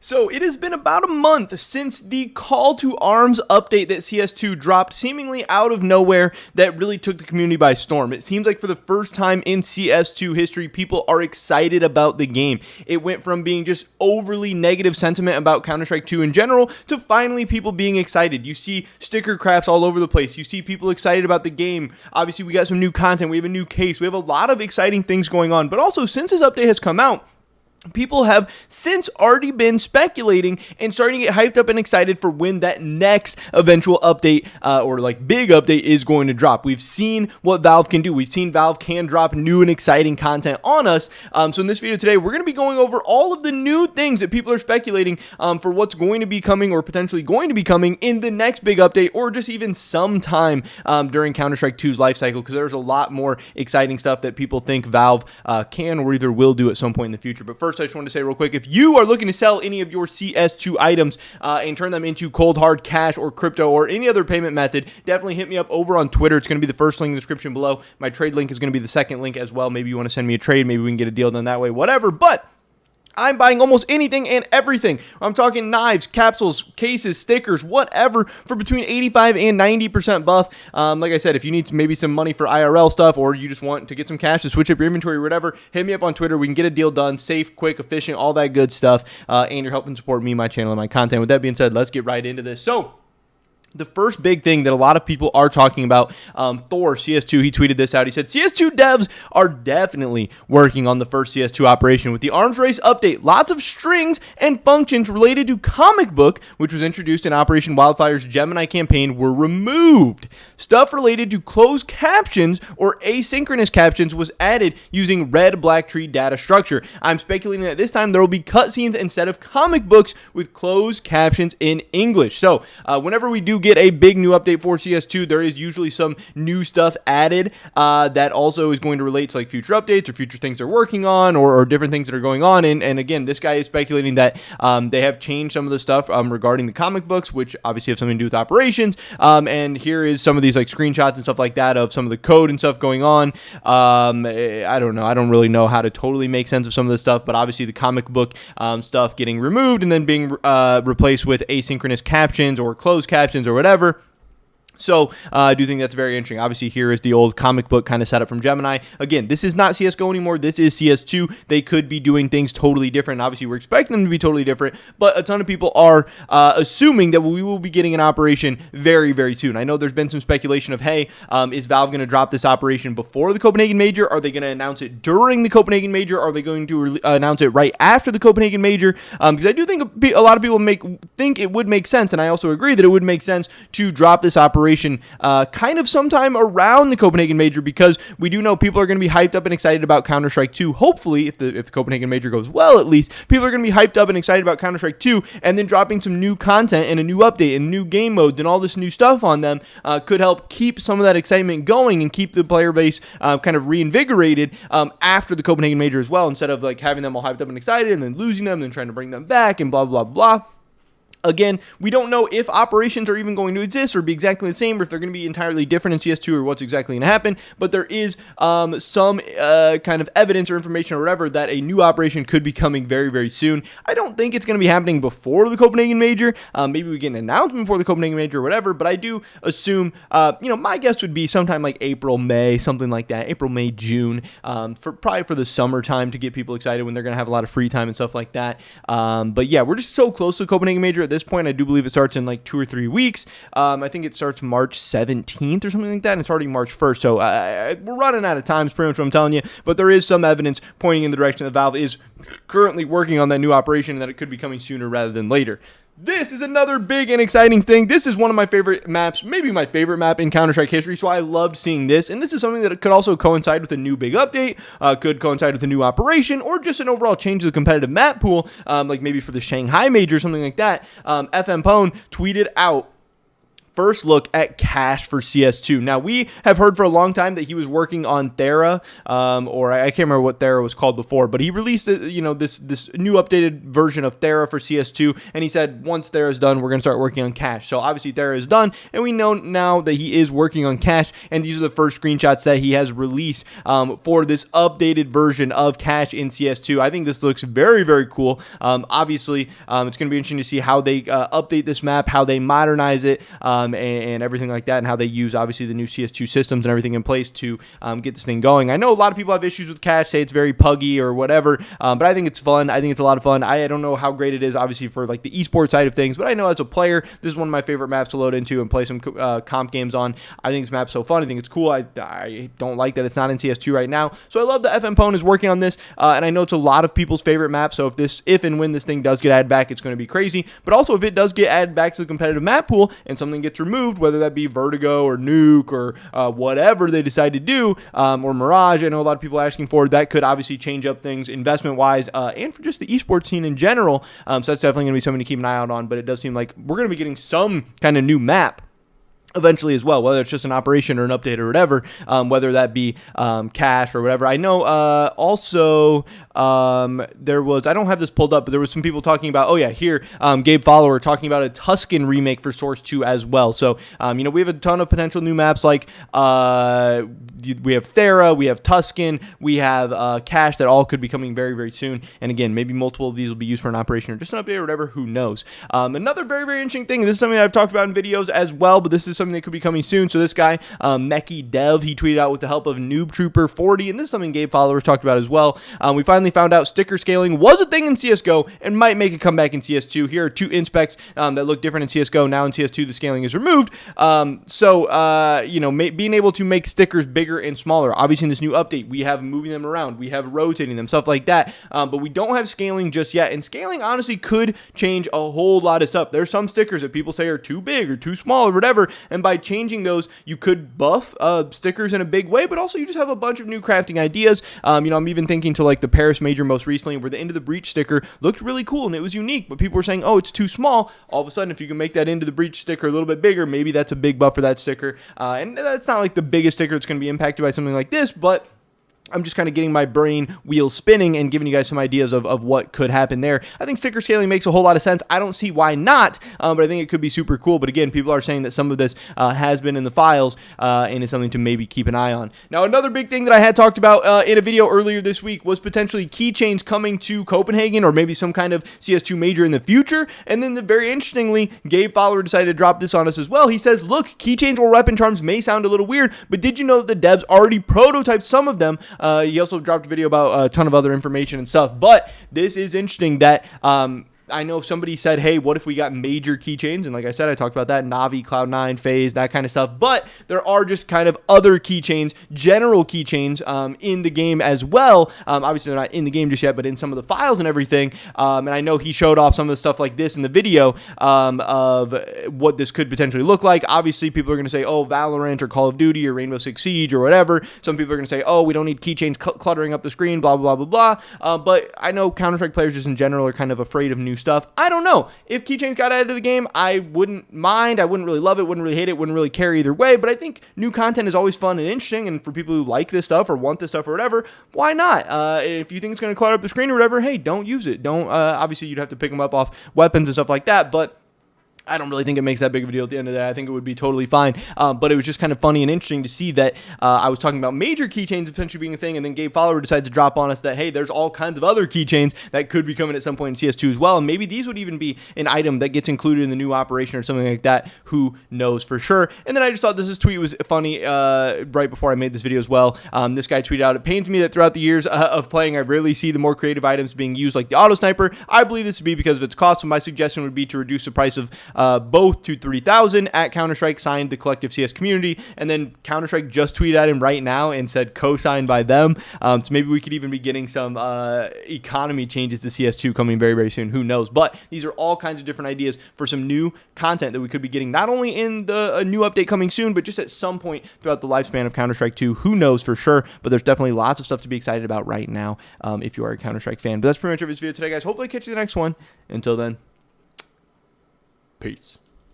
So it has been about a month since the Call to Arms update that CS2 dropped seemingly out of nowhere that really took the community by storm. It seems like for the first time in CS2 history, people are excited about the game. It went from being just overly negative sentiment about Counter-Strike 2 in general to finally people being excited. You see sticker crafts all over the place. You see people excited about the game. Obviously, we got some new content. We have a new case. We have a lot of exciting things going on. But also, since this update has come out, people have since already been speculating and starting to get hyped up and excited for when that next eventual update or like big update is going to drop. We've seen what Valve can do. We've seen Valve can drop new and exciting content on us. So in this video today, we're going to be going over all of the new things that people are speculating for what's going to be coming or potentially going to be coming in the next big update or just even sometime during Counter-Strike 2's life cycle, because there's a lot more exciting stuff that people think Valve can or either will do at some point in the future. But first, I just wanted to say real quick, if you are looking to sell any of your CS2 items and turn them into cold hard cash or crypto or any other payment method, definitely hit me up over on Twitter. It's going to be the first link in the description below. My trade link is going to be the second link as well. Maybe you want to send me a trade. Maybe we can get a deal done that way, whatever. But I'm buying almost anything and everything. I'm talking knives, capsules, cases, stickers, whatever, for between 85 and 90% buff. Like I said, if you need maybe some money for IRL stuff or you just want to get some cash to switch up your inventory or whatever, hit me up on Twitter. We can get a deal done, safe, quick, efficient, all that good stuff. And you're helping support me, my channel, and my content. With that being said, let's get right into this. So, the first big thing that a lot of people are talking about, Thor, CS2, he tweeted this out. He said, CS2 devs are definitely working on the first CS2 operation with the arms race update. Lots of strings and functions related to comic book, which was introduced in Operation Wildfire's Gemini campaign, were removed. Stuff related to closed captions or asynchronous captions was added using red black tree data structure. I'm speculating that this time there will be cutscenes instead of comic books with closed captions in English. So whenever we do get a big new update for CS2, there is usually some new stuff added that also is going to relate to like future updates or future things they're working on or different things that are going on. And again, this guy is speculating that they have changed some of the stuff regarding the comic books, which obviously have something to do with operations. And here is some of these like screenshots and stuff like that of some of the code and stuff going on. I don't know. I don't really know how to totally make sense of some of this stuff, but obviously the comic book stuff getting removed and then being replaced with asynchronous captions or closed captions or whatever. So I do think that's very interesting. Obviously, here is the old comic book kind of setup from Gemini. Again, this is not CSGO anymore. This is CS2. They could be doing things totally different. Obviously, we're expecting them to be totally different, but a ton of people are assuming that we will be getting an operation very, very soon. I know there's been some speculation of, hey, is Valve going to drop this operation before the Copenhagen Major? Are they going to announce it during the Copenhagen Major? Are they going to announce it right after the Copenhagen Major? Because I do think a lot of people think it would make sense, and I also agree that it would make sense to drop this operation kind of sometime around the Copenhagen Major, because we do know people are going to be hyped up and excited about Counter-Strike 2. Hopefully, if the Copenhagen Major goes well, at least, people are going to be hyped up and excited about Counter-Strike 2, and then dropping some new content and a new update and new game modes and all this new stuff on them could help keep some of that excitement going and keep the player base kind of reinvigorated after the Copenhagen Major as well, instead of like having them all hyped up and excited and then losing them and then trying to bring them back and blah, blah, blah. Again, we don't know if operations are even going to exist or be exactly the same, or if they're going to be entirely different in CS2 or what's exactly going to happen, but there is some kind of evidence or information or whatever that a new operation could be coming very, very soon. I don't think it's going to be happening before the Copenhagen Major. Maybe we get an announcement before the Copenhagen Major or whatever, but I do assume, my guess would be sometime like April, May, something like that, April, May, June, probably for the summertime to get people excited when they're going to have a lot of free time and stuff like that. But yeah, we're just so close to the Copenhagen Major at this point. I do believe it starts in like 2 or 3 weeks. I think it starts March 17th or something like that, and it's already March 1st, so we're running out of time is pretty much what I'm telling you, but there is some evidence pointing in the direction that Valve is currently working on that new operation and that it could be coming sooner rather than later. This is another big and exciting thing. This is one of my favorite maps, maybe my favorite map in Counter-Strike history, so I loved seeing this. And this is something that could also coincide with a new big update, could coincide with a new operation, or just an overall change to the competitive map pool, like maybe for the Shanghai Major or something like that. FM Pone tweeted out first look at cache for CS2. Now, we have heard for a long time that he was working on Thera, or I can't remember what Thera was called before, but he released, this new updated version of Thera for CS2, and he said once Thera is done, we're going to start working on cache. So obviously Thera is done, and we know now that he is working on cache, and these are the first screenshots that he has released for this updated version of cache in CS2. I think this looks very, very cool. Obviously, it's going to be interesting to see how they update this map, how they modernize it, and everything like that, and how they use obviously the new CS2 systems and everything in place to get this thing going. I know a lot of people have issues with cache, say it's very puggy or whatever, but I think it's fun. I think it's a lot of fun. I don't know how great it is obviously for like the esports side of things, but I know as a player, this is one of my favorite maps to load into and play some comp games on. I think this map's so fun. I think it's cool. I don't like that it's not in CS2 right now, so I love that FM Pwn is working on this, and I know it's a lot of people's favorite map, so if and when this thing does get added back, it's going to be crazy. But also if it does get added back to the competitive map pool and something gets removed, whether that be Vertigo or Nuke or whatever they decide to do, or Mirage, I know a lot of people are asking for, that could obviously change up things investment wise, and for just the esports scene in general. So that's definitely going to be something to keep an eye out on. But it does seem like we're going to be getting some kind of new map eventually as well, whether it's just an operation or an update or whatever, whether that be cache or whatever. I know also there was, I don't have this pulled up, but there was some people talking about, oh yeah, here, Gabe Follower talking about a Tuscan remake for Source 2 as well. So, we have a ton of potential new maps, like we have Thera, we have Tuscan, we have cache, that all could be coming very, very soon. And again, maybe multiple of these will be used for an operation or just an update or whatever, who knows. Another very, very interesting thing, this is something that I've talked about in videos as well, but this is something that could be coming soon. So this guy, Meki Dev, he tweeted out with the help of Noob Trooper 40, and this is something Gabe Followers talked about as well. We finally found out sticker scaling was a thing in CSGO and might make a comeback in CS2. Here are two inspects that look different in CSGO. Now in CS2, the scaling is removed. Being able to make stickers bigger and smaller. Obviously in this new update, we have moving them around, we have rotating them, stuff like that. But we don't have scaling just yet, and scaling honestly could change a whole lot of stuff. There's some stickers that people say are too big or too small or whatever, and by changing those, you could buff stickers in a big way, but also you just have a bunch of new crafting ideas. I'm even thinking to like the Paris Major most recently, where the Into the Breach sticker looked really cool and it was unique, but people were saying, oh, it's too small. All of a sudden, if you can make that Into the Breach sticker a little bit bigger, maybe that's a big buff for that sticker. And that's not like the biggest sticker that's going to be impacted by something like this, but I'm just kind of getting my brain wheels spinning and giving you guys some ideas of what could happen there. I think sticker scaling makes a whole lot of sense. I don't see why not, but I think it could be super cool. But again, people are saying that some of this has been in the files and is something to maybe keep an eye on. Now, another big thing that I had talked about in a video earlier this week was potentially Keychains coming to Copenhagen, or maybe some kind of CS2 major in the future. And then very interestingly, Gabe Follower decided to drop this on us as well. He says, look, Keychains or weapon charms may sound a little weird, but did you know that the devs already prototyped some of them? He also dropped a video about a ton of other information and stuff, but this is interesting that I know somebody said, hey, what if we got major keychains? And like I said, I talked about that, Navi, Cloud9, FaZe, that kind of stuff. But there are just kind of other keychains, general keychains in the game as well. Obviously, they're not in the game just yet, but in some of the files and everything. And I know he showed off some of the stuff like this in the video of what this could potentially look like. Obviously, people are going to say, oh, Valorant or Call of Duty or Rainbow Six Siege or whatever. Some people are going to say, oh, we don't need keychains cluttering up the screen, blah, blah, blah, blah, blah. But I know Counter-Strike players just in general are kind of afraid of new stuff. I don't know. If keychains got added to the game, I wouldn't mind. I wouldn't really love it, wouldn't really hate it, wouldn't really care either way. But I think new content is always fun and interesting. And for people who like this stuff or want this stuff or whatever, why not? If you think it's going to clutter up the screen or whatever, hey, don't use it. Don't. Obviously, you'd have to pick them up off weapons and stuff like that. But I don't really think it makes that big of a deal at the end of the day. I think it would be totally fine. But it was just kind of funny and interesting to see that I was talking about major keychains potentially being a thing, and then Gabe Follower decides to drop on us that, hey, there's all kinds of other keychains that could be coming at some point in CS2 as well. And maybe these would even be an item that gets included in the new operation or something like that. Who knows for sure. And then I just thought this tweet was funny right before I made this video as well. This guy tweeted out, it pains me that throughout the years of playing, I rarely see the more creative items being used like the auto sniper. I believe this to be because of its cost, so my suggestion would be to reduce the price of both to 3,000 at Counter-Strike, signed the collective CS community. And then Counter-Strike just tweeted at him right now and said co-signed by them. So maybe we could even be getting some economy changes to CS2 coming very, very soon. Who knows? But these are all kinds of different ideas for some new content that we could be getting, not only in a new update coming soon, but just at some point throughout the lifespan of Counter-Strike 2. Who knows for sure? But there's definitely lots of stuff to be excited about right now if you are a Counter-Strike fan. But that's pretty much it for this video today, guys. Hopefully catch you in the next one. Until then, peace.